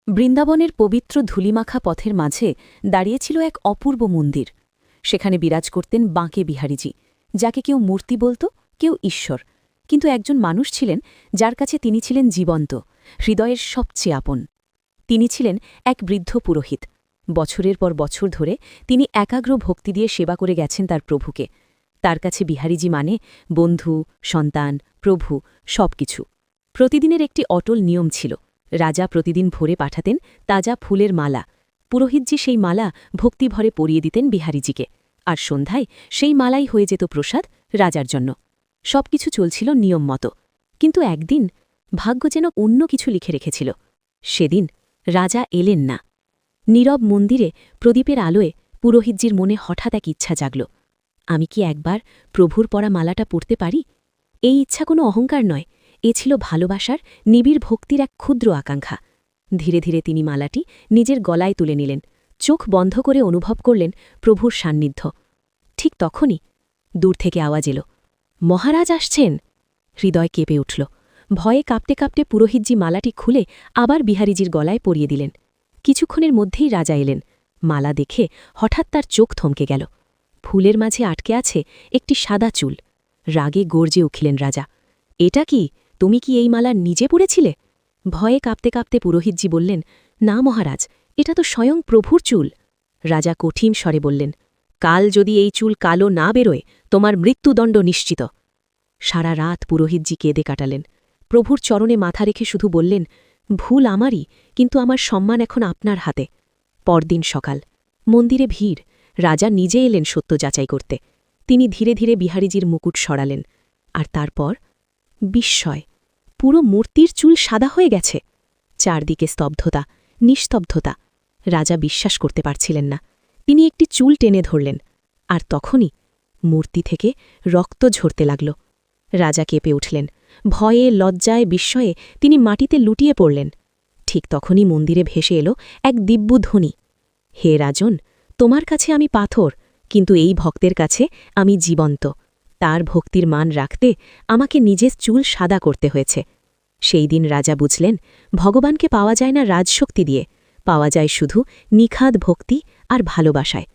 বৃন্দাবনের পবিত্র ধূলিমাখা পথের মাঝে দাঁড়িয়েছিল এক অপূর্ব মন্দির। সেখানে বিরাজ করতেন বাঁকে বিহারীজি, যাকে কেউ মূর্তি বলত, কেউ ঈশ্বর। কিন্তু একজন মানুষ ছিলেন যার কাছে তিনি ছিলেন জীবন্ত, হৃদয়ের সবচেয়ে আপন। তিনি ছিলেন এক বৃদ্ধ পুরোহিত। বছরের পর বছর ধরে তিনি একাগ্র ভক্তি দিয়ে সেবা করে গেছেন তার প্রভুকে। তার কাছে বিহারীজি মানে বন্ধু, সন্তান, প্রভু, সবকিছু। প্রতিদিনের একটি অটল নিয়ম ছিল। রাজা প্রতিদিন ভোরে পাঠাতেন তাজা ফুলের মালা। পুরোহিতজি সেই মালা ভক্তিভরে পরিয়ে দিতেন বিহারীজিকে, আর সন্ধ্যায় সেই মালাই হয়ে যেত প্রসাদ রাজার জন্য। সবকিছু চলছিল নিয়ম মতো। কিন্তু একদিন ভাগ্য যেন অন্য কিছু লিখে রেখেছিল। সেদিন রাজা এলেন না। নীরব মন্দিরে প্রদীপের আলোয় পুরোহিতজির মনে হঠাৎ এক ইচ্ছা জাগল। আমি কি একবার প্রভুর পরা মালাটা পরতে পারি? এই ইচ্ছা কোনো অহংকার নয়, এ ছিল ভালোবাসার নিবিড় ভক্তির এক ক্ষুদ্র আকাঙ্ক্ষা। ধীরে ধীরে তিনি মালাটি নিজের গলায় তুলে নিলেন, চোখ বন্ধ করে অনুভব করলেন প্রভুর সান্নিধ্য। ঠিক তখনই দূর থেকে আওয়াজ এলো, মহারাজ আসছেন। হৃদয় কেঁপে উঠল। ভয়ে কাঁপতে কাঁপতে পুরোহিতজি মালাটি খুলে আবার বিহারীজির গলায় পরিয়ে দিলেন। কিছুক্ষণের মধ্যেই রাজা এলেন। মালা দেখে হঠাৎ তার চোখ থমকে গেল। ফুলের মাঝে আটকে আছে একটি সাদা চুল। রাগে গর্জে উঠলেন রাজা, এটা কি? তুমি কি এই মালা নিজে পড়েছিলে? ভয়ে কাঁপতে কাঁপতে পুরোহিতজি বললেন, না মহারাজ, এটা তো স্বয়ং প্রভুর চুল। রাজা কঠিন স্বরে বললেন, কাল যদি এই চুল কালো না বেরোয়, তোমার মৃত্যুদণ্ড নিশ্চিত। সারা রাত পুরোহিতজি কেঁদে কাটালেন। প্রভুর চরণে মাথা রেখে শুধু বললেন, ভুল আমারই, কিন্তু আমার সম্মান এখন আপনার হাতে। পরদিন সকাল, মন্দিরে ভিড়। রাজা নিজে এলেন সত্য যাচাই করতে। তিনি ধীরে ধীরে বিহারীজির মুকুট সরালেন। আর তারপর বিস্ময়, পুরো মূর্তির চুল সাদা হয়ে গেছে। চারদিকে স্তব্ধতা, নিস্তব্ধতা। রাজা বিশ্বাস করতে পারছিলেন না। তিনি একটি চুল টেনে ধরলেন, আর তখনই মূর্তি থেকে রক্ত ঝরতে লাগল। রাজা কেঁপে উঠলেন। ভয়ে, লজ্জায়, বিস্ময়ে তিনি মাটিতে লুটিয়ে পড়লেন। ঠিক তখনই মন্দিরে ভেসে এলো এক দিব্য ধ্বনি, হে রাজন, তোমার কাছে আমি পাথর, কিন্তু এই ভক্তের কাছে আমি জীবন্ত। তার ভক্তির মান রাখতে আমাকে নিজের চুল সাদা করতে হয়েছে। সেই দিন রাজা বুঝলেন, ভগবানকে পাওয়া যায় না রাজশক্তি দিয়ে, পাওয়া যায় শুধু নিখাদ ভক্তি আর ভালোবাসায়।